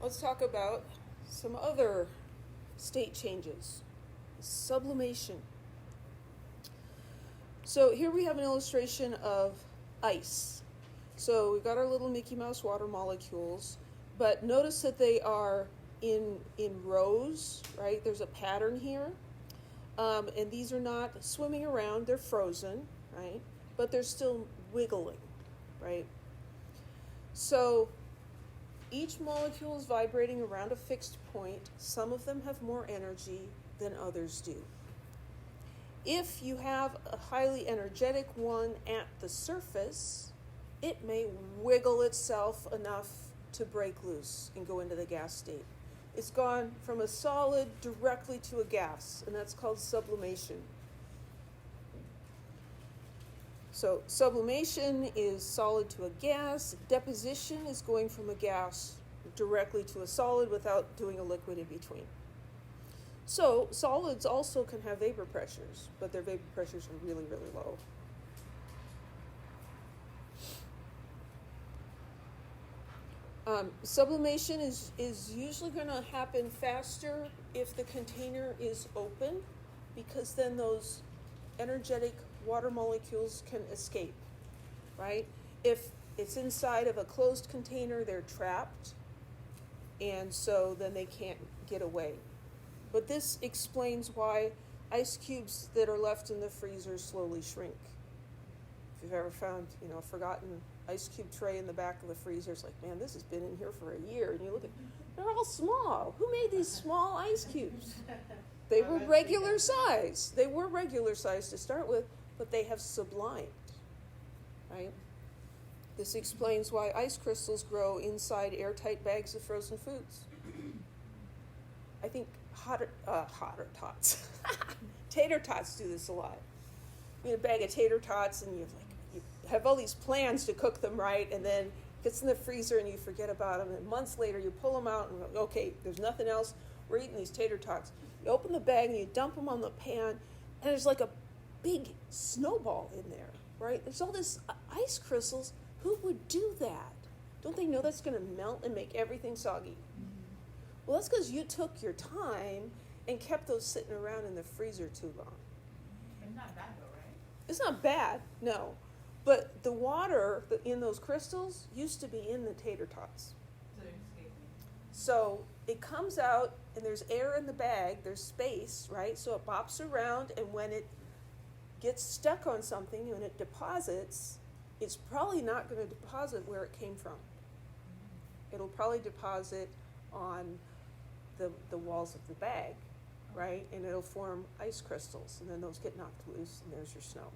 Let's talk about some other state changes. Sublimation. So here we have an illustration of ice. So we've got our little Mickey Mouse water molecules, but notice that they are in rows, right? There's a pattern here. And these are not swimming around, they're frozen, right? But they're still wiggling, right? So each molecule is vibrating around a fixed point. Some of them have more energy than others do. If you have a highly energetic one at the surface, it may wiggle itself enough to break loose and go into the gas state. It's gone from a solid directly to a gas, and that's called sublimation. So sublimation is solid to a gas. Deposition is going from a gas directly to a solid without doing a liquid in between. So solids also can have vapor pressures, but their vapor pressures are really, really low. Sublimation is usually going to happen faster if the container is open, because then those energetic water molecules can escape, right? If it's inside of a closed container, they're trapped, and so then they can't get away. But this explains why ice cubes that are left in the freezer slowly shrink. If you've ever found, a forgotten ice cube tray in the back of the freezer, it's like, man, this has been in here for a year. And you look at, they're all small. Who made these small ice cubes? They were regular size. They were regular size to start with, but they have sublimed, right? This explains why ice crystals grow inside airtight bags of frozen foods. I think hotter tots. Tater tots do this a lot. You get a bag of tater tots and you have all these plans to cook them right, and then it gets in the freezer and you forget about them, and months later you pull them out and okay, there's nothing else, we're eating these tater tots. You open the bag and you dump them on the pan, and there's like a big snowball in there, right? There's all this ice crystals. Who would do that? Don't they know that's going to melt and make everything soggy? Well, that's because you took your time and kept those sitting around in the freezer too long. It's not bad though, right? It's not bad, no. But the water in those crystals used to be in the tater tots. So they're escaping. So it comes out and there's air in the bag, there's space, right? So it bops around, and when it gets stuck on something and it deposits, it's probably not going to deposit where it came from. It'll probably deposit on the walls of the bag, right? And it'll form ice crystals, and then those get knocked loose, and there's your snow.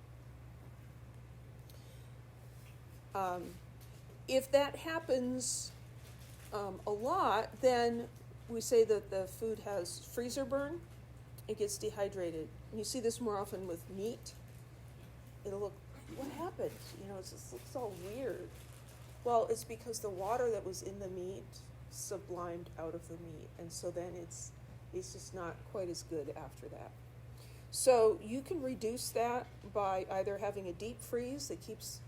If that happens a lot, then we say that the food has freezer burn. It gets dehydrated. And you see this more often with meat. It'll look, what happened? It just looks all weird. Well, it's because the water that was in the meat sublimed out of the meat, and so then it's just not quite as good after that. So you can reduce that by either having a deep freeze that keeps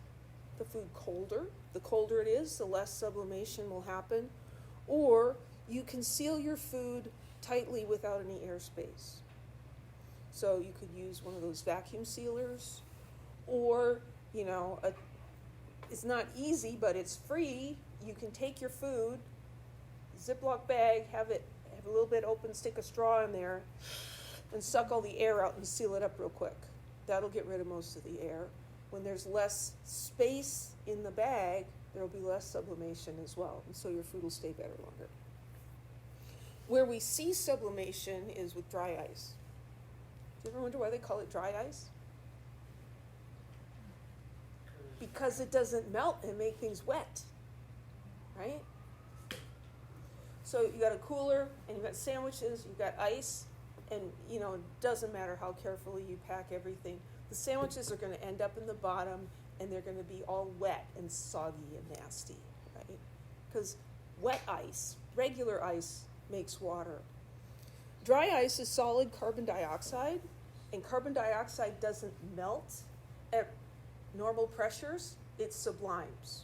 the food colder. The colder it is, the less sublimation will happen. Or you can seal your food tightly without any airspace. So you could use one of those vacuum sealers, or, it's not easy, but it's free. You can take your food, Ziploc bag, have a little bit open, stick a straw in there, and suck all the air out and seal it up real quick. That'll get rid of most of the air. When there's less space in the bag, there will be less sublimation as well, and so your food will stay better longer. Where we see sublimation is with dry ice. Do you ever wonder why they call it dry ice? Because it doesn't melt and make things wet, right? So you got a cooler, and you've got sandwiches, you've got ice, and it doesn't matter how carefully you pack everything. The sandwiches are going to end up in the bottom, and they're going to be all wet and soggy and nasty, right? Because wet ice, regular ice, makes water. Dry ice is solid carbon dioxide, and carbon dioxide doesn't melt at normal pressures, it sublimes.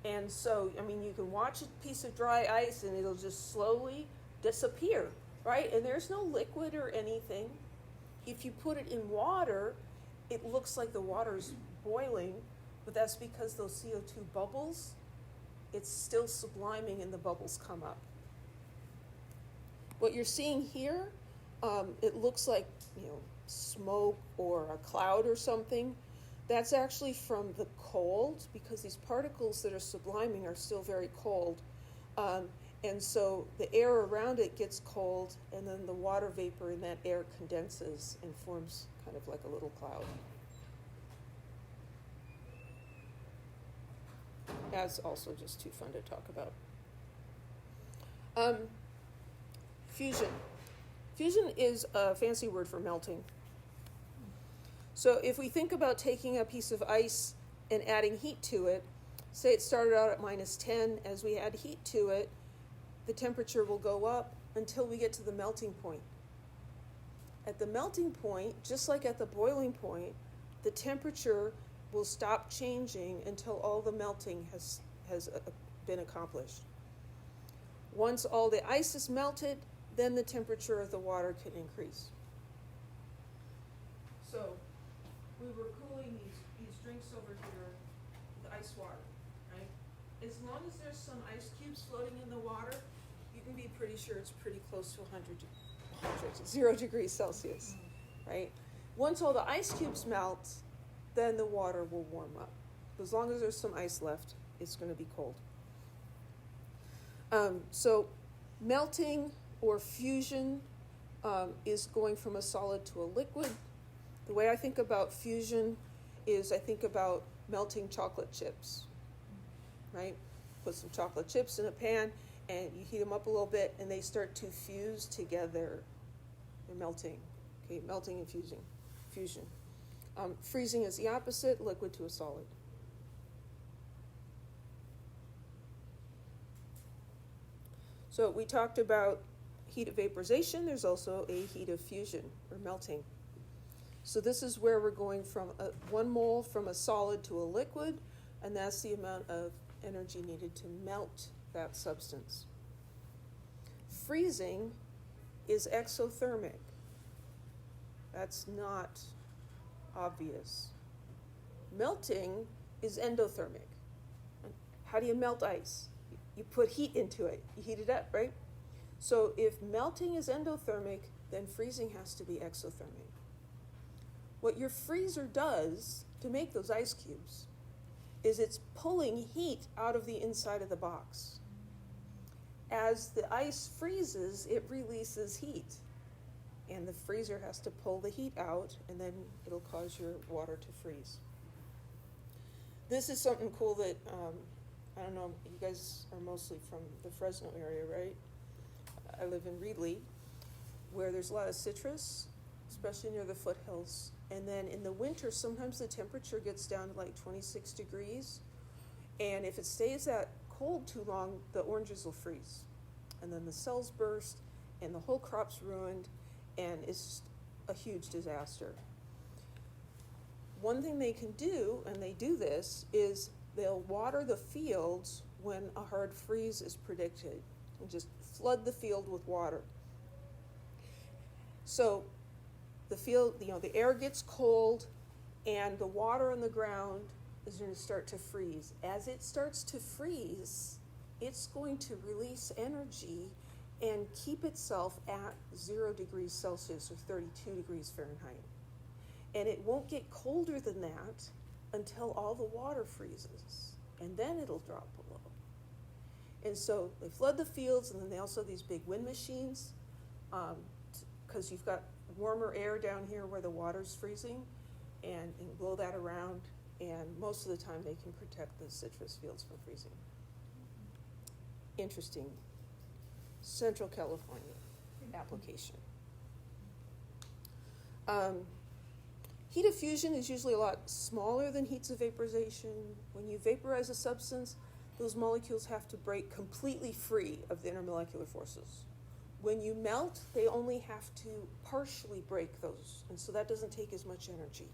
And so, I mean, you can watch a piece of dry ice and it'll just slowly disappear, right? And there's no liquid or anything. If you put it in water, it looks like the water's boiling, but that's because those CO2 bubbles, it's still subliming and the bubbles come up. What you're seeing here, it looks like, smoke or a cloud or something. That's actually from the cold, because these particles that are subliming are still very cold. And so the air around it gets cold, and then the water vapor in that air condenses and forms kind of like a little cloud. That's also just too fun to talk about. Fusion. Fusion is a fancy word for melting. So if we think about taking a piece of ice and adding heat to it, say it started out at -10, as we add heat to it, the temperature will go up until we get to the melting point. At the melting point, just like at the boiling point, the temperature will stop changing until all the melting has been accomplished. Once all the ice is melted, then the temperature of the water can increase. So we were cooling these drinks over here with ice water, right? As long as there's some ice cubes floating in the water, you can be pretty sure it's pretty close to 0 degrees Celsius, right? Once all the ice cubes melt, then the water will warm up. As long as there's some ice left, it's going to be cold. So melting or fusion is going from a solid to a liquid. The way I think about fusion is I think about melting chocolate chips, right? Put some chocolate chips in a pan and you heat them up a little bit and they start to fuse together. They're melting, okay? Melting and fusion. Freezing is the opposite, liquid to a solid. So we talked about heat of vaporization. There's also a heat of fusion or melting. So this is where we're going from 1 mole from a solid to a liquid, and that's the amount of energy needed to melt that substance. Freezing is exothermic. That's not obvious. Melting is endothermic. How do you melt ice? You put heat into it. You heat it up, right? So if melting is endothermic, then freezing has to be exothermic. What your freezer does to make those ice cubes is it's pulling heat out of the inside of the box. As the ice freezes, it releases heat. And the freezer has to pull the heat out, and then it'll cause your water to freeze. This is something cool that, I don't know, you guys are mostly from the Fresno area, right? I live in Reedley, where there's a lot of citrus, especially near the foothills. And then in the winter, sometimes the temperature gets down to like 26 degrees. And if it stays that cold too long, the oranges will freeze. And then the cells burst, and the whole crop's ruined, and it's just a huge disaster. One thing they can do, and they do this, is they'll water the fields when a hard freeze is predicted, and just flood the field with water. So the field, the air gets cold, and the water on the ground is going to start to freeze. As it starts to freeze, it's going to release energy and keep itself at 0 degrees Celsius or 32 degrees Fahrenheit. And it won't get colder than that until all the water freezes, and then it'll drop below. And so they flood the fields, and then they also have these big wind machines, because you've got warmer air down here where the water's freezing, and blow that around, and most of the time they can protect the citrus fields from freezing. Interesting. Central California application. Heat of fusion is usually a lot smaller than heats of vaporization. When you vaporize a substance, those molecules have to break completely free of the intermolecular forces. When you melt, they only have to partially break those, and so that doesn't take as much energy.